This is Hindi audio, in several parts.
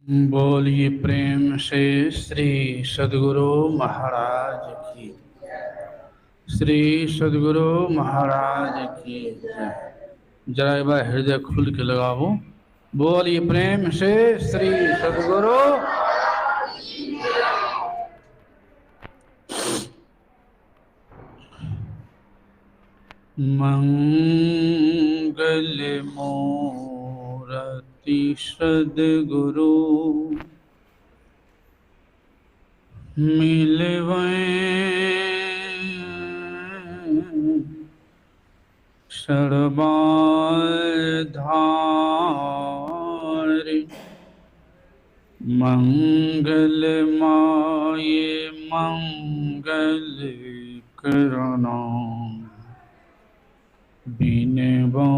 बोलिए प्रेम से श्री सद्गुरु महाराज की। श्री सद्गुरु महाराज की जय। जरा एक बार हृदय खुल के लगाओ। बोलिए प्रेम से श्री सद्गुरु। मंगल मूरति सद्गुरु मिलवै सर्वधारि। मंगल माये मंगल करना बिनबो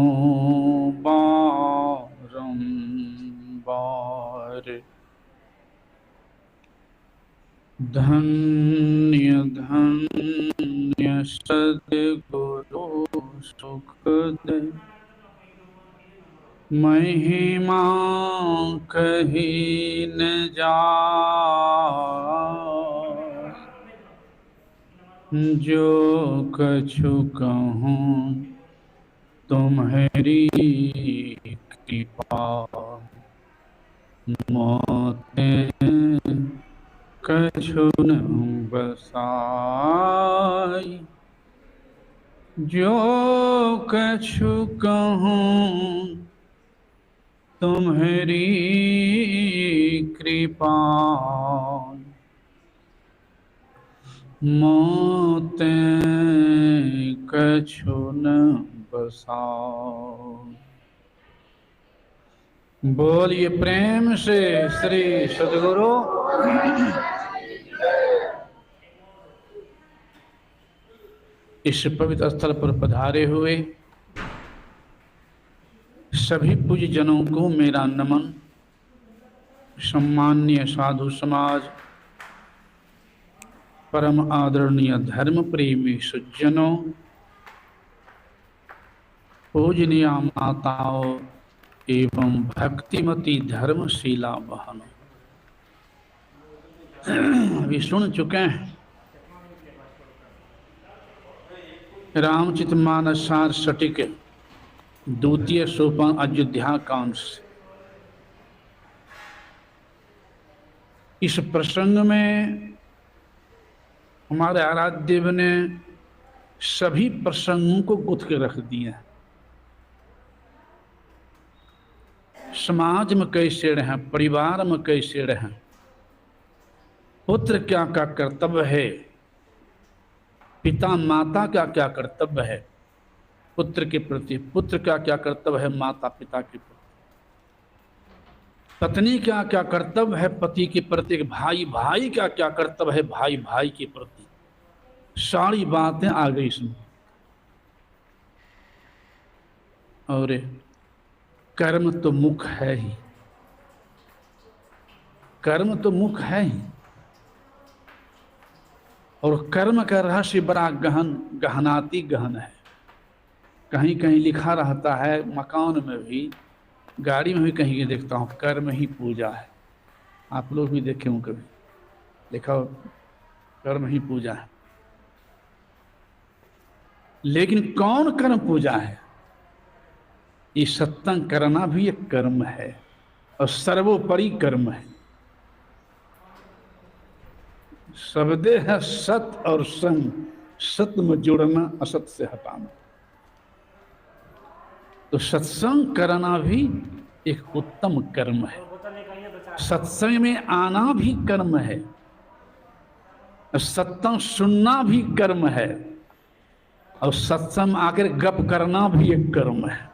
बारंबार। धन्य धन्य सद्गुरु सुखदे महिमा कही न जाए। जो कछु कहूँ तुम्हारी कृपा मोते कछु न बसाई। जो कछु कहूँ तुम्हारी कृपा मोते कछु न बसाओ। बोलिए प्रेम से श्री सद्गुरु। इस पवित्र स्थल पर पधारे हुए सभी पूज्य जनों को मेरा नमन। सम्माननीय साधु समाज, परम आदरणीय धर्म प्रेमी सज्जनों, पूजनीय माताओं एवं भक्तिमती धर्मशीला बहनों, अभी सुन चुके हैं रामचरितमानस सटिक द्वितीय सोपान अयोध्या कांड से। इस प्रसंग में हमारे आराध्य देव ने सभी प्रसंगों को गुथ के रख दिया। समाज में कैसे रहें, परिवार में कैसे रहें, पुत्र क्या क्या कर्तव्य है, पिता माता का क्या कर्तव्य है पुत्र के प्रति, पुत्र का क्या कर्तव्य है माता पिता के प्रति, पत्नी का क्या कर्तव्य है पति के प्रति, भाई भाई का क्या कर्तव्य है भाई भाई के प्रति। सारी बातें आ गई इसमें। और कर्म तो मुख है ही, कर्म तो मुख है ही। और कर्म का रहस्य बड़ा गहनाती गहन है। कहीं कहीं लिखा रहता है, मकान में भी, गाड़ी में भी कहीं देखता हूँ, कर्म ही पूजा है। आप लोग भी देखे हों कभी, लिखा हो कर्म ही पूजा है। लेकिन कौन कर्म पूजा है? ये सत्संग करना भी एक कर्म है और सर्वोपरि कर्म है। शब्दे है सत और संग, सत्य में जुड़ना, असत से हटाना। तो सत्संग करना भी एक उत्तम कर्म है। सत्संग में आना भी कर्म है, सत्संग सुनना भी कर्म है, और सत्संग आकर गप करना भी एक कर्म है।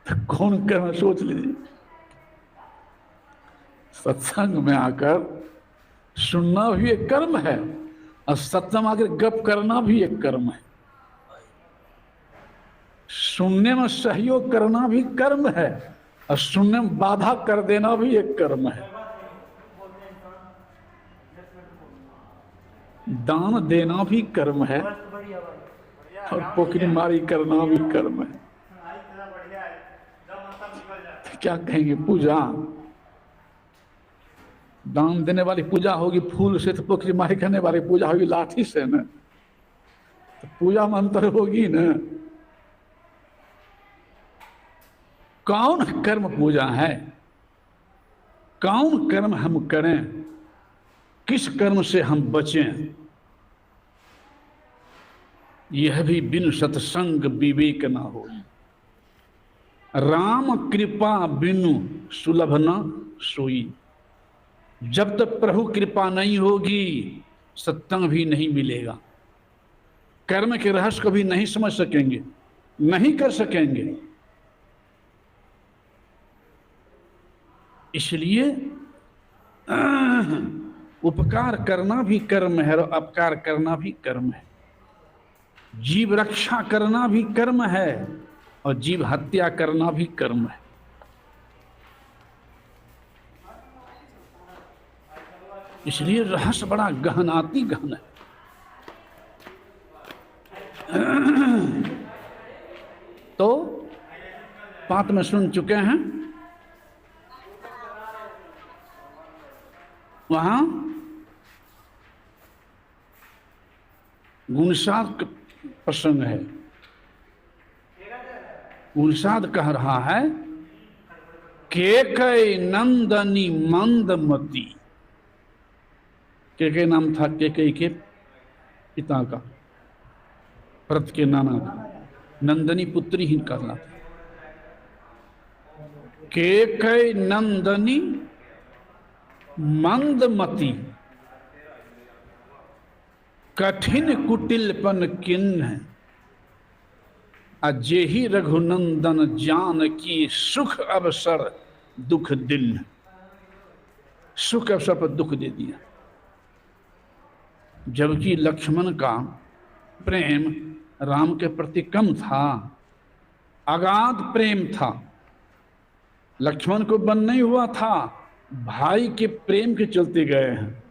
तो कौन कर्म सोच लीजिए। सत्संग में आकर सुनना भी एक कर्म है और सत्संग आकर गप करना भी एक कर्म है। सुनने में सहयोग करना भी कर्म है और सुनने में बाधा कर देना भी एक कर्म है। दान देना भी कर्म है और पोखरी मारी करना भी कर्म है। क्या कहेंगे? पूजा दान देने वाली पूजा होगी फूल से, तो पोखरी मारी करने वाली पूजा होगी लाठी से न, तो पूजा मंत्र होगी न। कौन कर्म पूजा है? कौन कर्म हम करें, किस कर्म से हम बचें? यह भी बिन सत्संग विवेक न हो। राम कृपा बिनु सुलभ न सोई। जब तक प्रभु कृपा नहीं होगी सत्संग भी नहीं मिलेगा, कर्म के रहस्य को भी नहीं समझ सकेंगे, नहीं कर सकेंगे। इसलिए उपकार करना भी कर्म है और अपकार करना भी कर्म है। जीव रक्षा करना भी कर्म है और जीव हत्या करना भी कर्म है। इसलिए रहस्य बड़ा गहनाति गहन है। तो बात में सुन चुके हैं, वहां गुणसाद प्रसंग है। गुणसाद कह रहा है केकई नंदनी मंदमती। केकई नाम था केकई के पिता का, भरत के नाना का, नंदनी पुत्री ही कहलाता। केकई नंदनी मंदमती, कठिन कुटिलपन किन्ह, अजेहि रघुनंदन जान की सुख अवसर दुख दिन। सुख अवसर पर दुख दे दिया। जबकि लक्ष्मण का प्रेम राम के प्रति कम था, अगाध प्रेम था। लक्ष्मण को बन नहीं हुआ था, भाई के प्रेम के चलते गए हैं।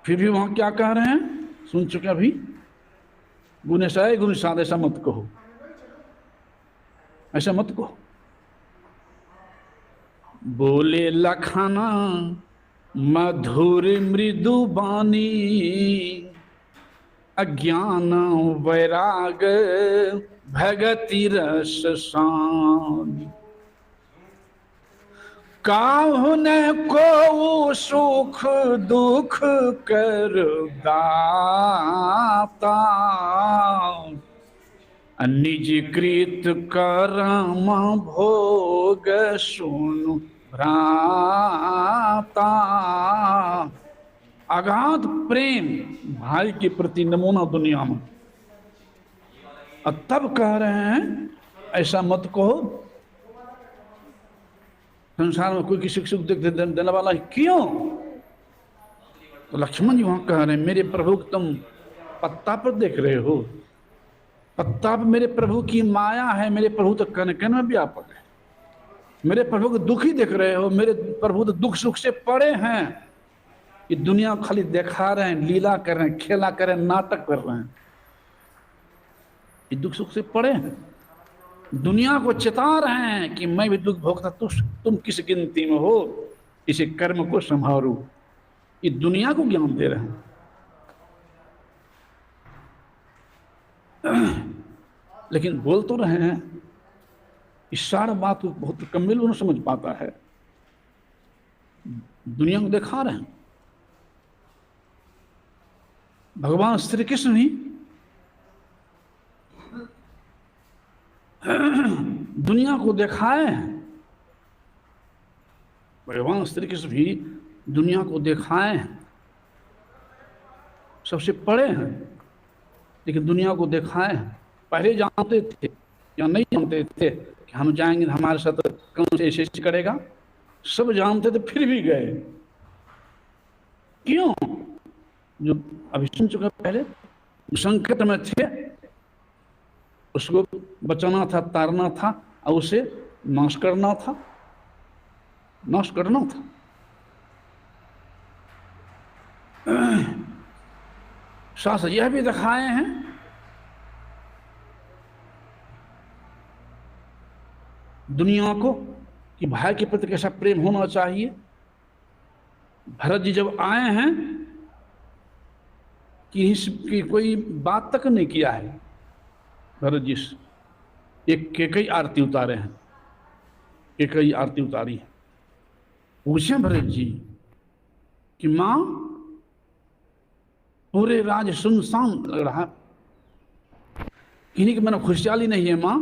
फिर भी वहां क्या कह रहे हैं, सुन चुके अभी। गुणसाय गुणसाद ऐसा मत कहो, ऐसा मत कहो। बोले लखाना मधुर मृदु बानी, अज्ञान वैराग भगति रस सानी। काहुने को सुख दुख कर दाता, निज कृत कर्म भोग सुनु भ्राता। अगाध प्रेम भाई के प्रति नमूना दुनिया में। और तब कह रहे हैं ऐसा मत कहो। संसार में कोई किसी सुख दुख देने वाला है क्यों? तो लक्ष्मण जी वहां कह रहे हैं मेरे प्रभु को तुम पत्ता पर देख रहे हो। पत्ता पर मेरे प्रभु की माया है। मेरे प्रभु तो कण कण में व्यापक है। मेरे प्रभु को दुखी देख रहे हो। मेरे प्रभु तो दुख सुख से पड़े हैं। ये दुनिया खाली दिखा रहे हैं, लीला कर रहे हैं, खेला कर रहे हैं, नाटक कर रहे हैं। ये दुख सुख से पड़े हैं। दुनिया को चिता रहे हैं कि मैं भी दुख भोगता, तुम किस गिनती में हो, इसे कर्म को संभालो। ये दुनिया को ज्ञान दे रहे हैं। लेकिन बोल तो रहे हैं, इस सारा बात को बहुत कम लोग समझ पाता है। दुनिया को दिखा रहे हैं। भगवान श्री कृष्ण ही दुनिया को दिखाए हैं। भगवान श्री कृष्ण भी दुनिया को दिखाए हैं, सबसे पड़े हैं, लेकिन दुनिया को दिखाए हैं। पहले जानते थे या नहीं जानते थे कि हम जाएंगे हमारे साथ कौन से ऐसे करेगा, सब जानते थे फिर भी गए। क्यों? जो अभी सुन चुका पहले, संकट में थे, उसको बचाना था, तारना था और उसे नाश करना था, नाश करना था। शास्त्र यह भी दिखाए हैं दुनिया को कि भाई के प्रति कैसा प्रेम होना चाहिए। भरत जी जब आए हैं कि कोई बात तक नहीं किया है भरत जी से, एक केकई आरती उतारे हैं, केकई आरती उतारी है। पूछे भरत जी कि मां पूरे राज सुनसान लग रहा है, किन्हीं की मैंने खुशहाली नहीं है मां,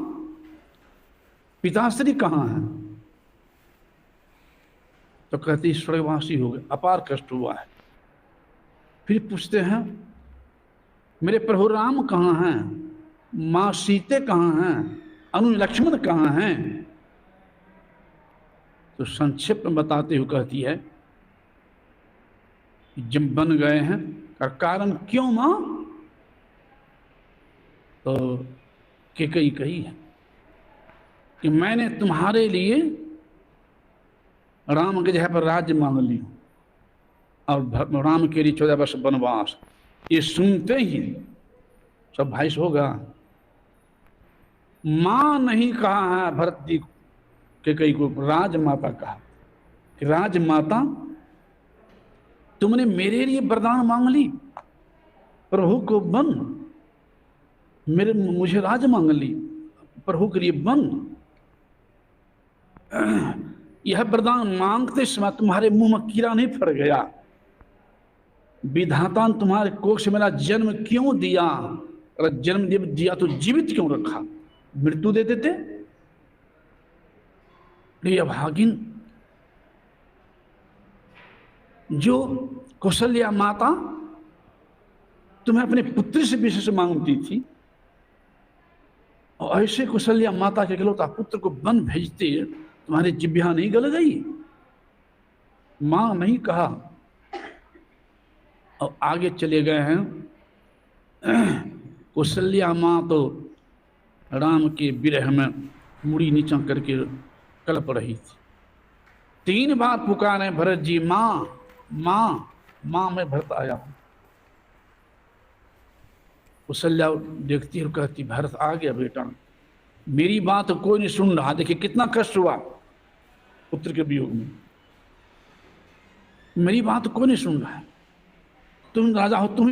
पिताश्री कहाँ है? तो कहती स्वर्गवासी हो गए, अपार कष्ट हुआ है। फिर पूछते हैं मेरे प्रभु राम कहाँ हैं, मां सीते कहाँ हैं, अनुज लक्ष्मण कहाँ हैं? तो संक्षिप्त में बताते हुए कहती है जब बन गए हैं का कारण क्यों मां? तो केकई कही है कि मैंने तुम्हारे लिए राम के जगह पर राज्य मांग लिया और राम के लिए 14 वर्ष वनवास। ये सुनते ही सब भाई होगा। मां नहीं कहा है भरत जी के कई को, राजमाता कहा कि राजमाता तुमने मेरे लिए वरदान मांग ली, प्रभु को बन, मुझे राज मांग ली, प्रभु के लिए बन। यह वरदान मांगते समय तुम्हारे मुंह में कीड़ा नहीं फर गया? विधाता ने तुम्हारे कोख से मेरा जन्म क्यों दिया? अगर जन्म दिया तो जीवित क्यों रखा? मृत्यु दे देते। प्रिय भागिन, जो कौशल्या माता तुम्हें अपने पुत्र से विशेष मांगती थी, और ऐसे कौशल्या माता के इकलौता पुत्र को वन भेजते तुम्हारी जिह्वा नहीं गल गई? मां नहीं कहा। और आगे चले गए हैं। कौशल्या मां तो राम के विरह में मुड़ी नीचा करके कलप रही थी। 3 बार पुकारे भरत जी, मां मां मां, मैं भरत आया हूं। कौशल्या देखती है, कहती भरत आ गया बेटा, मेरी बात कोई नहीं सुन रहा। देखिए कितना कष्ट हुआ पुत्र के वियोग में, मेरी बात कोई नहीं सुन रहा है। तुम राजा हो, तुम ही